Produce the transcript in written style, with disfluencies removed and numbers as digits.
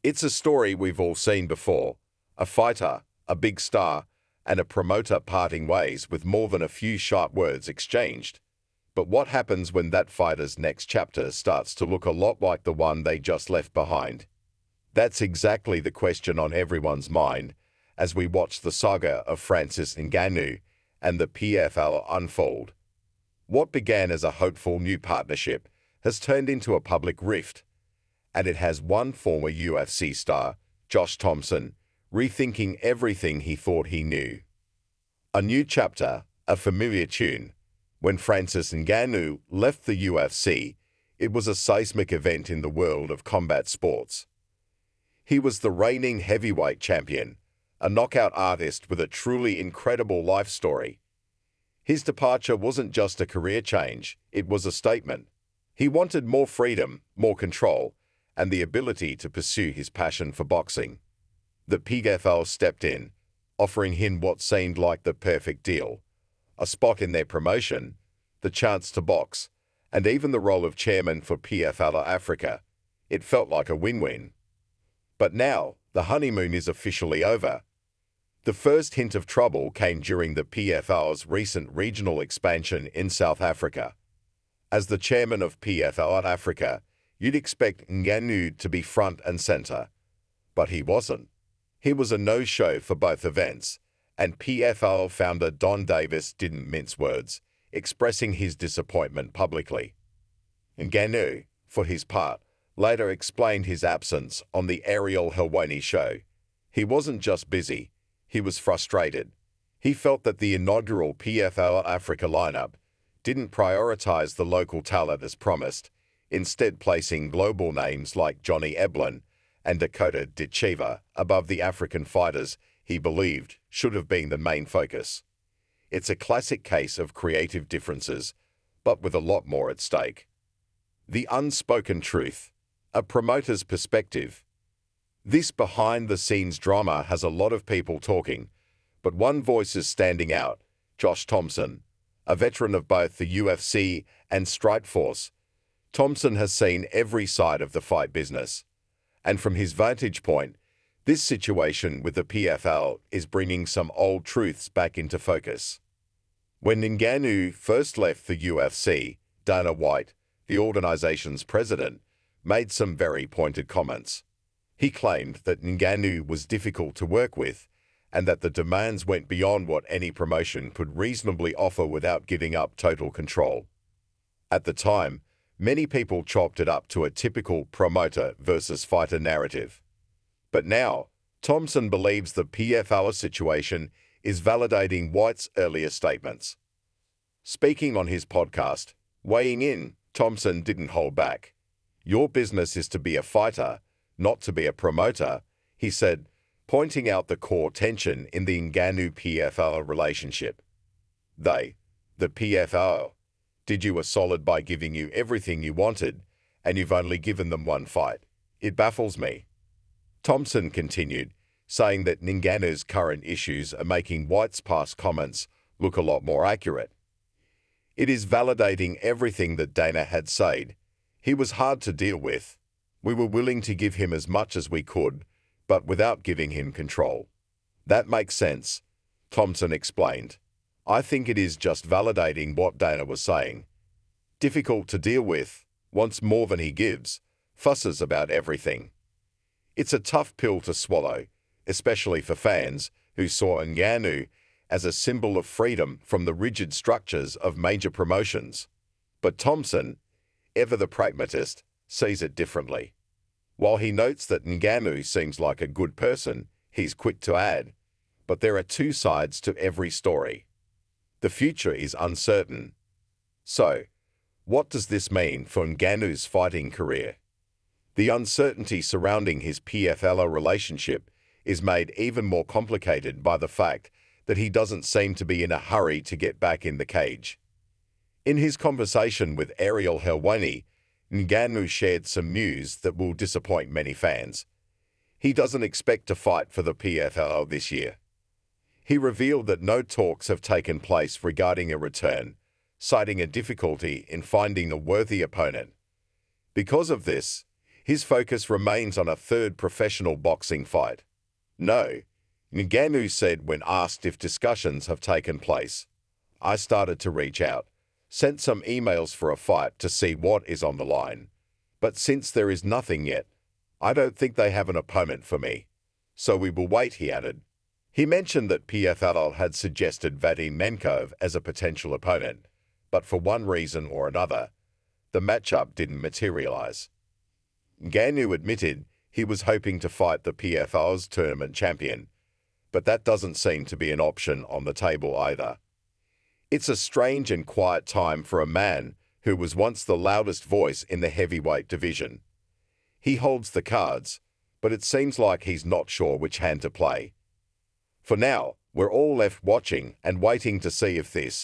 It's a story we've all seen before. A fighter, a big star, and a promoter parting ways with more than a few sharp words exchanged. But what happens when that fighter's next chapter starts to look a lot like the one they just left behind? That's exactly the question on everyone's mind as we watch the saga of Francis Ngannou and the PFL unfold. What began as a hopeful new partnership has turned into a public rift, and it has one former UFC star, Josh Thompson, rethinking everything he thought he knew. A new chapter, a familiar tune. When Francis Ngannou left the UFC, it was a seismic event in the world of combat sports. He was the reigning heavyweight champion, a knockout artist with a truly incredible life story. His departure wasn't just a career change, it was a statement. He wanted more freedom, more control, and the ability to pursue his passion for boxing. The PFL stepped in, offering him what seemed like the perfect deal: a spot in their promotion, the chance to box, and even the role of chairman for PFL Africa. It felt like a win-win. But now, the honeymoon is officially over. The first hint of trouble came during the PFL's recent regional expansion in South Africa. As the chairman of PFL Africa, you'd expect Ngannou to be front and center. But he wasn't. He was a no-show for both events, and PFL founder Don Davis didn't mince words, expressing his disappointment publicly. Ngannou, for his part, later explained his absence on the Ariel Helwani show. He wasn't just busy, he was frustrated. He felt that the inaugural PFL Africa lineup didn't prioritize the local talent as promised, instead placing global names like Johnny Eblen and Dakota Ditcheva above the African fighters he believed should have been the main focus. It's a classic case of creative differences, but with a lot more at stake. The unspoken truth, a promoter's perspective. This behind-the-scenes drama has a lot of people talking, but one voice is standing out: Josh Thompson, a veteran of both the UFC and Strikeforce. Thompson has seen every side of the fight business, and from his vantage point, this situation with the PFL is bringing some old truths back into focus. When Ngannou first left the UFC, Dana White, the organization's president, made some very pointed comments. He claimed that Ngannou was difficult to work with and that the demands went beyond what any promotion could reasonably offer without giving up total control. At the time, many people chalked it up to a typical promoter versus fighter narrative. But now, Thompson believes the PFL situation is validating White's earlier statements. Speaking on his podcast, Weighing In, Thompson didn't hold back. "Your business is to be a fighter, not to be a promoter," he said, pointing out the core tension in the Ngannou-PFL relationship. The PFL, did you a solid by giving you everything you wanted, and you've only given them one fight. It baffles me. Thompson continued, saying that Ngannou's current issues are making White's past comments look a lot more accurate. It is validating everything that Dana had said. He was hard to deal with. We were willing to give him as much as we could, but without giving him control. That makes sense, Thompson explained. I think it is just validating what Dana was saying. Difficult to deal with, wants more than he gives, fusses about everything. It's a tough pill to swallow, especially for fans who saw Ngannou as a symbol of freedom from the rigid structures of major promotions. But Thompson, ever the pragmatist, sees it differently. While he notes that Ngannou seems like a good person, he's quick to add, but there are two sides to every story. The future is uncertain. So, what does this mean for Ngannou's fighting career? The uncertainty surrounding his PFL relationship is made even more complicated by the fact that he doesn't seem to be in a hurry to get back in the cage. In his conversation with Ariel Helwani, Ngannou shared some news that will disappoint many fans. He doesn't expect to fight for the PFL this year. He revealed that no talks have taken place regarding a return, citing a difficulty in finding a worthy opponent. Because of this, His focus remains on a third professional boxing fight. No, Ngannou said when asked if discussions have taken place. I started to reach out, sent some emails for a fight to see what is on the line. But since there is nothing yet, I don't think they have an opponent for me. So we will wait, he added. He mentioned that PFL had suggested Vadim Menkov as a potential opponent, but for one reason or another, the matchup didn't materialize. Ngannou admitted he was hoping to fight the PFL's tournament champion, but that doesn't seem to be an option on the table either. It's a strange and quiet time for a man who was once the loudest voice in the heavyweight division. He holds the cards, but it seems like he's not sure which hand to play. For now, we're all left watching and waiting to see if this